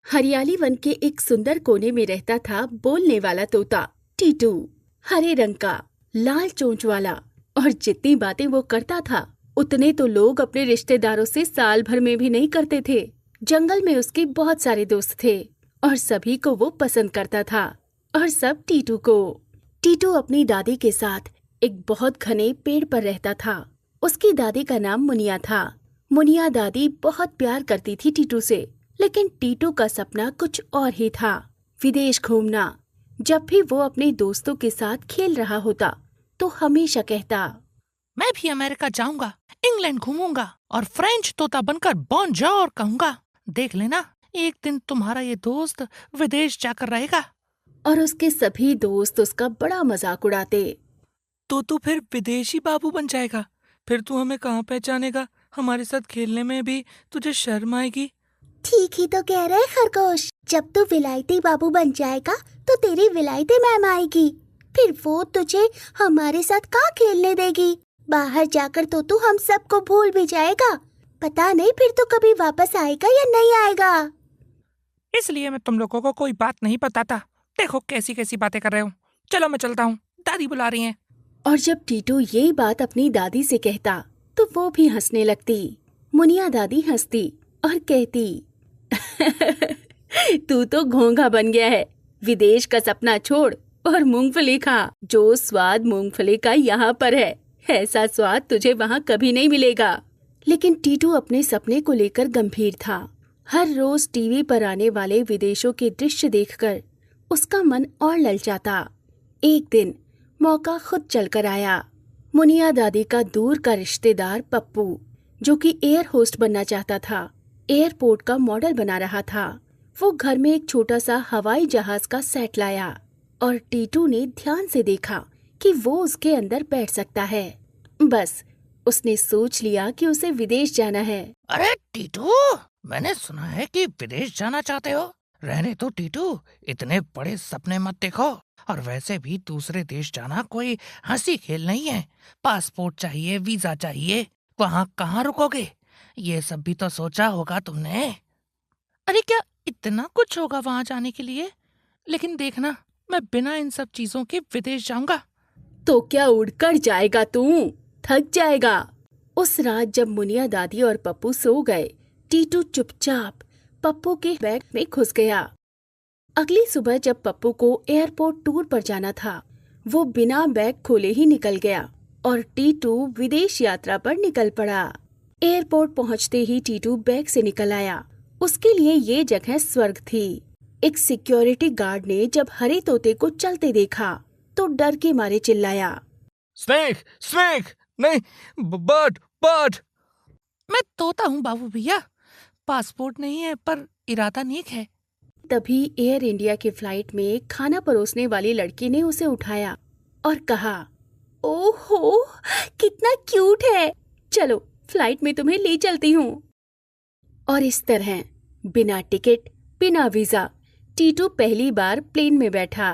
हरियाली वन के एक सुंदर कोने में रहता था बोलने वाला तोता टीटू। हरे रंग का, लाल चोंच वाला, और जितनी बातें वो करता था उतने तो लोग अपने रिश्तेदारों से साल भर में भी नहीं करते थे। जंगल में उसके बहुत सारे दोस्त थे और सभी को वो पसंद करता था, और सब टीटू को। टीटू अपनी दादी के साथ एक बहुत घने पेड़ पर रहता था। उसकी दादी का नाम मुनिया था। मुनिया दादी बहुत प्यार करती थी टीटू से, लेकिन टीटू का सपना कुछ और ही था, विदेश घूमना। जब भी वो अपने दोस्तों के साथ खेल रहा होता तो हमेशा कहता, मैं भी अमेरिका जाऊंगा, इंग्लैंड घूमूंगा और फ्रेंच तोता बनकर बॉन्जोर कहूंगा। देख लेना, एक दिन तुम्हारा ये दोस्त विदेश जाकर रहेगा। और उसके सभी दोस्त उसका बड़ा मजाक उड़ाते। तो तू फिर विदेशी बाबू बन जाएगा, फिर तू हमें कहाँ पहचानेगा? हमारे साथ खेलने में भी तुझे शर्म आएगी। ठीक ही तो कह रहे खरगोश, जब तू विलायती बाबू बन जाएगा तो तेरी विलायती मैम आएगी, फिर वो तुझे हमारे साथ कहाँ खेलने देगी। बाहर जाकर तो तू हम सबको भूल भी जाएगा। पता नहीं फिर तो कभी वापस आएगा या नहीं आएगा। इसलिए मैं तुम लोगों को कोई बात नहीं बताता। देखो कैसी कैसी बातें कर रहे हो। चलो मैं चलता हूँ, दादी बुला रही हैं। और जब टीटू यही बात अपनी दादी से कहता तो वो भी हंसने लगती। मुनिया दादी हंसती और कहती, तू तो घोंघा बन गया है। विदेश का सपना छोड़ और मूंगफली खा। जो स्वाद मूंगफली का यहाँ पर है, ऐसा स्वाद तुझे वहाँ कभी नहीं मिलेगा। लेकिन टीटू अपने सपने को लेकर गंभीर था। हर रोज टीवी पर आने वाले विदेशों के दृश्य देखकर उसका मन और ललचाता। एक दिन मौका खुद चलकर आया। मुनिया दादी का दूर का रिश्तेदार पप्पू, जो कि एयर होस्ट बनना चाहता था, एयरपोर्ट का मॉडल बना रहा था। वो घर में एक छोटा सा हवाई जहाज का सेट लाया और टीटू ने ध्यान से देखा कि वो उसके अंदर बैठ सकता है। बस उसने सोच लिया कि उसे विदेश जाना है। अरे टीटू, मैंने सुना है कि विदेश जाना चाहते हो। रहने दो टीटू, इतने बड़े सपने मत देखो। और वैसे भी दूसरे देश जाना कोई हंसी खेल नहीं है। पासपोर्ट चाहिए, वीजा चाहिए, वहाँ कहाँ रुकोगे? ये सब भी तो सोचा होगा तुमने। अरे क्या इतना कुछ होगा वहाँ जाने के लिए? लेकिन देखना, मैं बिना इन सब चीजों के विदेश जाऊंगा। तो क्या उड़कर जाएगा तू? थक जाएगा। उस रात जब मुनिया दादी और पप्पू सो गए, टीटू चुपचाप पप्पू के बैग में घुस गया। अगली सुबह जब पप्पू को एयरपोर्ट टूर पर जाना था, वो बिना बैग खोले ही निकल गया और टीटू विदेश यात्रा पर निकल पड़ा। एयरपोर्ट पहुंचते ही टीटू बैग से निकल आया। उसके लिए ये जगह स्वर्ग थी। एक सिक्योरिटी गार्ड ने जब हरे तोते को चलते देखा तो डर के मारे चिल्लाया, स्नेक स्नेक नहीं, बर्ड बर्ड। मैं तोता हूँ बाबू भैया, पासपोर्ट नहीं है पर इरादा नेक है। तभी एयर इंडिया की फ्लाइट में खाना परोसने वाली लड़की ने उसे उठाया और कहा, ओहो कितना क्यूट है, चलो फ्लाइट में तुम्हें ले चलती हूँ। और इस तरह बिना टिकट, बिना वीजा, टीटू पहली बार प्लेन में बैठा।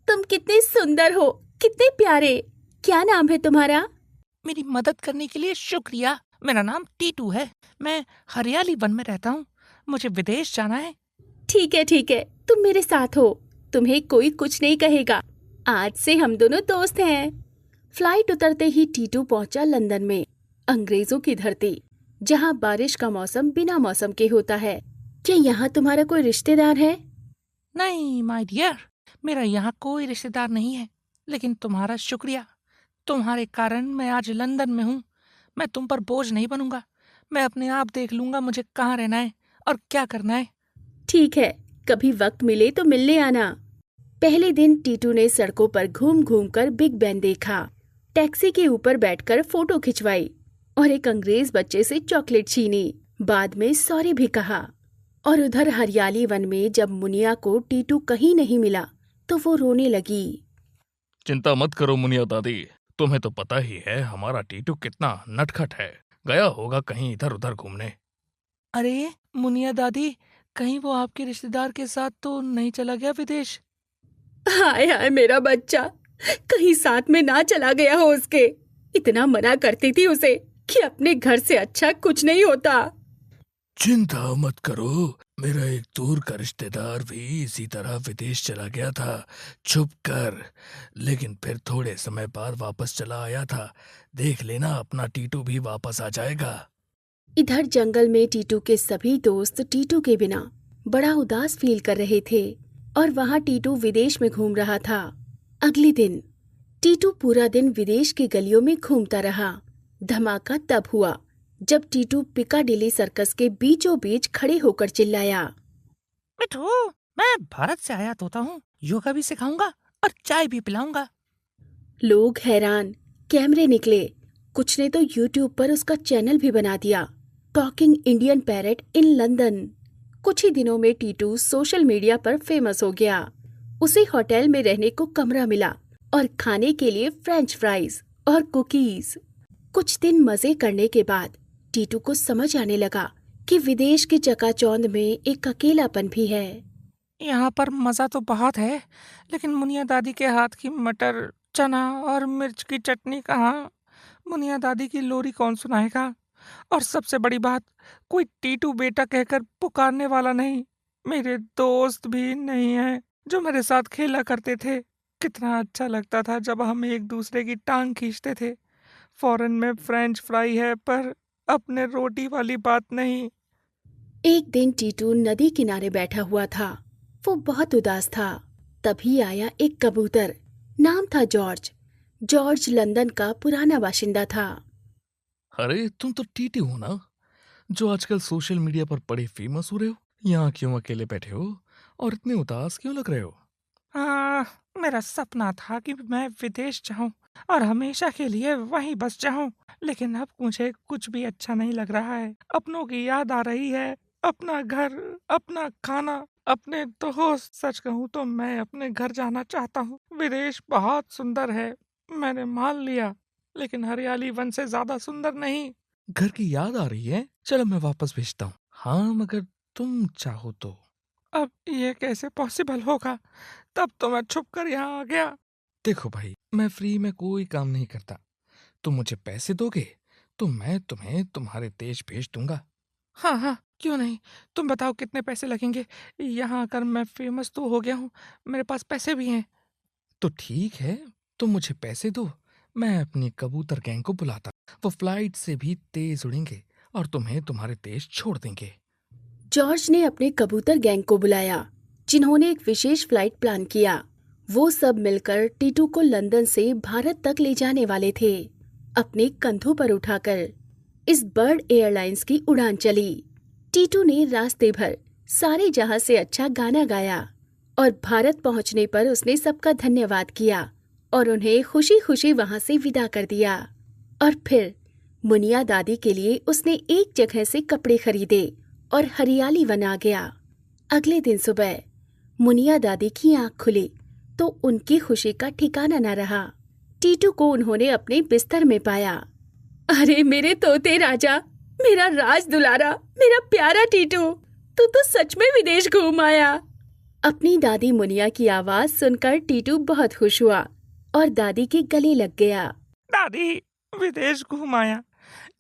तुम कितने सुंदर हो, कितने प्यारे। क्या नाम है तुम्हारा? मेरी मदद करने के लिए शुक्रिया। मेरा नाम टीटू है। मैं हरियाली वन में रहता हूँ। मुझे विदेश जाना है। ठीक है, तुम मेरे साथ हो। तुम्हें कोई कुछ नहीं कहेगा। आज से हम दोनों दोस्त हैं। फ्लाइट उतरते ही टीटू पहुंचा लंदन में, अंग्रेजों की धरती, जहां बारिश का मौसम बिना मौसम के होता है। क्या यहाँ तुम्हारा कोई रिश्तेदार है? नहीं माय डियर, मेरा यहाँ कोई रिश्तेदार नहीं है। लेकिन तुम्हारा शुक्रिया। तुम्हारे कारण मैं आज लंदन में हूँ। मैं तुम पर बोझ नहीं बनूंगा। मैं अपने आप देख लूंगा मुझे कहाँ रहना है और क्या करना है। ठीक है, कभी वक्त मिले तो मिलने आना। पहले दिन टीटू ने सड़कों पर घूम घूम कर बिग बैन देखा, टैक्सी के ऊपर बैठकर फोटो खिंचवाई और एक अंग्रेज बच्चे से चॉकलेट छीनी। बाद में सॉरी भी कहा। और उधर हरियाली वन में जब मुनिया को टीटू कहीं नहीं मिला तो वो रोने लगी। चिंता मत करो मुनिया दादी, तुम्हें तो पता ही है हमारा टीटू कितना नटखट है। गया होगा कहीं इधर उधर घूमने। अरे मुनिया दादी, कहीं वो आपके रिश्तेदार के साथ तो नहीं चला गया विदेश? हाय हाय मेरा बच्चा, कहीं साथ में ना चला गया हो उसके। इतना मना करती थी उसे कि अपने घर से अच्छा कुछ नहीं होता। चिंता मत करो, मेरा एक दूर का रिश्तेदार भी इसी तरह विदेश चला गया था, छुप कर। लेकिन फिर थोड़े समय बाद वापस चला आया था। देख लेना, अपना टीटू भी वापस आ जाएगा। इधर जंगल में टीटू के सभी दोस्त टीटू के बिना बड़ा उदास फील कर रहे थे और वहाँ टीटू विदेश में घूम रहा था। अगले दिन टीटू पूरा दिन विदेश की गलियों में घूमता रहा। धमाका तब हुआ जब टीटू पिकाडिली सर्कस के बीचों बीच खड़े होकर चिल्लाया, मिठू, मैं भारत से आया तोता हूँ, योगा भी सिखाऊंगा और चाय भी पिलाऊंगा। लोग हैरान। कैमरे निकले। कुछ ने तो यूट्यूब पर उसका चैनल भी बना दिया, talking Indian parrot in London. कुछ ही दिनों में टीटू सोशल मीडिया पर फेमस हो गया। उसे होटल में रहने को कमरा मिला और खाने के लिए फ्रेंच फ्राइज और कुकीज। कुछ दिन मजे करने के बाद टीटू को समझ आने लगा कि विदेश की चकाचौंध में एक अकेलापन भी है। यहाँ पर मज़ा तो बहुत है, लेकिन मुनिया दादी के हाथ की मटर, चना और मिर्च की चटनी कहाँ? मुनिया दादी की लोरी कौन सुनाएगा? और सबसे बड़ी बात, कोई टीटू बेटा कहकर पुकारने वाला नहीं। मेरे दोस्त भी नहीं है जो मेरे साथ खेला करते थे। कितना अच्छा लगता था जब हम एक दूसरे की टांग खींचते थे। फॉरेन में फ्रेंच फ्राई है, पर अपने रोटी वाली बात नहीं। एक दिन टीटू नदी किनारे बैठा हुआ था। वो बहुत उदास था। तभी आया एक कबूतर। नाम था जॉर्ज। जॉर्ज लंदन का पुराना बाशिंदा था। अरे तुम तो टीटी हो ना, जो आजकल सोशल मीडिया पर बड़े फेमस हो रहे हो। यहाँ क्यों अकेले बैठे हो और इतने उदास क्यों लग रहे हो? मेरा सपना था कि मैं विदेश जाऊं और हमेशा के लिए वहीं बस जाऊं, लेकिन अब मुझे कुछ भी अच्छा नहीं लग रहा है। अपनों की याद आ रही है, अपना घर, अपना खाना, अपने दोस्त। सच कहूं तो मैं अपने घर जाना चाहता हूं। विदेश बहुत सुंदर है, मैंने मान लिया, लेकिन हरियाली वन से ज्यादा सुंदर नहीं। घर की याद आ रही है? चलो मैं वापस भेजता हूँ। हाँ, मगर तुम चाहो तो। अब ये कैसे पॉसिबल होगा? तब तो मैं छुप कर यहाँ आ गया। देखो भाई, मैं फ्री में कोई काम नहीं करता। तुम मुझे पैसे दोगे तो मैं तुम्हें तुम्हारे देश भेज दूंगा। हाँ हाँ, क्यों नहीं। तुम बताओ कितने पैसे लगेंगे? यहाँ आकर मैं फेमस तो हो गया हूँ, मेरे पास पैसे भी हैं। तो ठीक है, तुम मुझे पैसे दो, मैं अपनी कबूतर गैंग को बुलाता। वो फ्लाइट से भी तेज उड़ेंगे और तुम्हें तुम्हारे देश छोड़ देंगे। जॉर्ज ने अपने कबूतर गैंग को बुलाया, जिन्होंने एक विशेष फ्लाइट प्लान किया। वो सब मिलकर टीटू को लंदन से भारत तक ले जाने वाले थे। अपने कंधों पर उठाकर इस बर्ड एयरलाइंस की उड़ान चली। टीटू ने रास्ते भर सारे जहां से अच्छा गाना गाया और भारत पहुंचने पर उसने सबका धन्यवाद किया और उन्हें खुशी खुशी वहां से विदा कर दिया। और फिर मुनिया दादी के लिए उसने एक जगह से कपड़े खरीदे और हरियाली वन आ गया। अगले दिन सुबह मुनिया दादी की आंख खुली तो उनकी खुशी का ठिकाना न रहा। टीटू को उन्होंने अपने बिस्तर में पाया। अरे मेरे तोते राजा, मेरा राज दुलारा, मेरा प्यारा टीटू, तू तो सच में विदेश घूम आया। अपनी दादी मुनिया की आवाज सुनकर टीटू बहुत खुश हुआ और दादी के गले लग गया। दादी, विदेश घूम आया,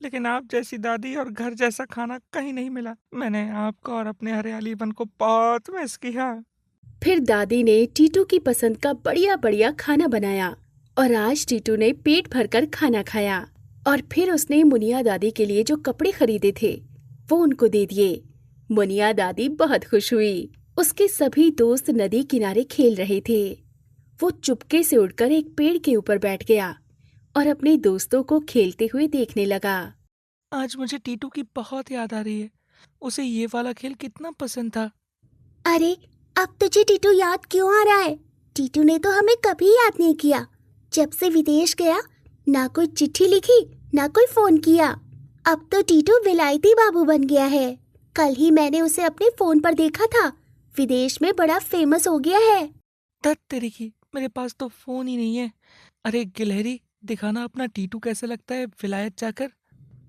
लेकिन आप जैसी दादी और घर जैसा खाना कहीं नहीं मिला। मैंने आपको और अपने हरियाली वन को बहुत मिस किया। फिर दादी ने टीटू की पसंद का बढ़िया बढ़िया खाना बनाया और आज टीटू ने पेट भरकर खाना खाया। और फिर उसने मुनिया दादी के लिए जो कपड़े खरीदे थे वो उनको दे दिए। मुनिया दादी बहुत खुश हुई। उसके सभी दोस्त नदी किनारे खेल रहे थे। वो चुपके से उड़कर एक पेड़ के ऊपर बैठ गया और अपने दोस्तों को खेलते हुए देखने लगा। आज मुझे टीटू की बहुत याद आ रही है। उसे ये वाला खेल कितना पसंद था। अरे अब तुझे टीटू याद क्यों आ रहा है? टीटू ने तो हमें कभी याद नहीं किया। जब से विदेश गया, ना कोई चिट्ठी लिखी, ना कोई फोन किया। अब तो टीटू विलायती बाबू बन गया है। कल ही मैंने उसे अपने फोन पर देखा था, विदेश में बड़ा फेमस हो गया है। धत तेरी की, मेरे पास तो फोन ही नहीं है। अरे गिलहरी, दिखाना अपना टीटू कैसे लगता है विलायत जाकर।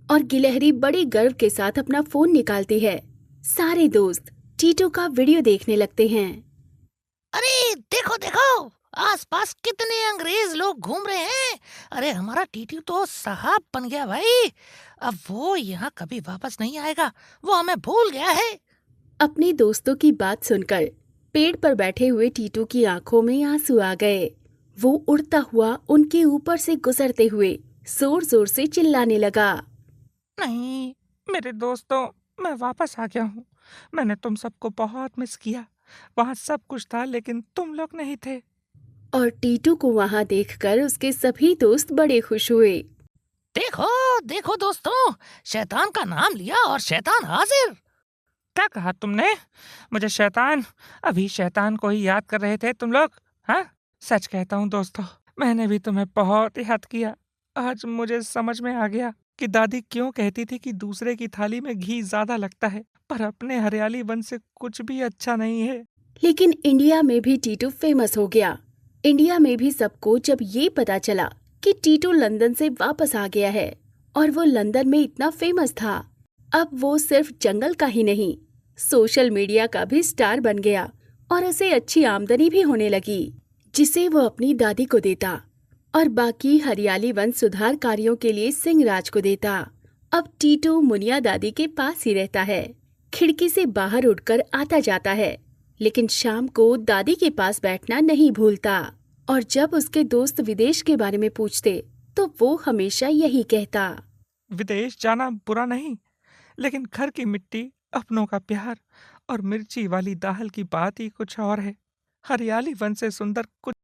और गिलहरी बड़े गर्व के साथ अपना फोन निकालती है। सारे दोस्त टीटू का वीडियो देखने लगते हैं। अरे देखो देखो, आसपास कितने अंग्रेज लोग घूम रहे हैं। अरे हमारा टीटू तो साहब बन गया भाई। अब वो यहाँ कभी वापस नहीं आएगा, वो हमें भूल गया है। अपने दोस्तों की बात सुनकर पेड़ पर बैठे हुए टीटू की आंखों में आंसू आ गए। वो उड़ता हुआ उनके ऊपर से गुजरते हुए जोर जोर से चिल्लाने लगा। नहीं मेरे दोस्तों, मैं वापस आ गया हूँ। मैंने तुम सबको बहुत मिस किया। वहाँ सब कुछ था लेकिन तुम लोग नहीं थे। और टीटू को वहां देखकर उसके सभी दोस्त बड़े खुश हुए। देखो देखो दोस्तों, शैतान का नाम लिया और शैतान हाजिर। क्या कहा तुमने? मुझे शैतान? अभी शैतान को ही याद कर रहे थे तुम लोग? हाँ, सच कहता हूँ दोस्तों, मैंने भी तुम्हें बहुत याद किया। आज मुझे समझ में आ गया कि दादी क्यों कहती थी कि दूसरे की थाली में घी ज्यादा लगता है, पर अपने हरियाली वन से कुछ भी अच्छा नहीं है। लेकिन इंडिया में भी टीटू फेमस हो गया। इंडिया में भी सबको जब ये पता चला कि टीटू लंदन से वापस आ गया है और वो लंदन में इतना फेमस था, अब वो सिर्फ जंगल का ही नहीं, सोशल मीडिया का भी स्टार बन गया और उसे अच्छी आमदनी भी होने लगी, जिसे वो अपनी दादी को देता और बाकी हरियाली वन सुधार कार्यों के लिए सिंहराज को देता। अब टीटू मुनिया दादी के पास ही रहता है, खिड़की से बाहर उड़कर आता जाता है, लेकिन शाम को दादी के पास बैठना नहीं भूलता। और जब उसके दोस्त विदेश के बारे में पूछते तो वो हमेशा यही कहता। विदेश जाना बुरा नहीं, लेकिन घर की मिट्टी, अपनों का प्यार और मिर्ची वाली दाल की बात ही कुछ और है। हरियाली वन से सुंदर कुछ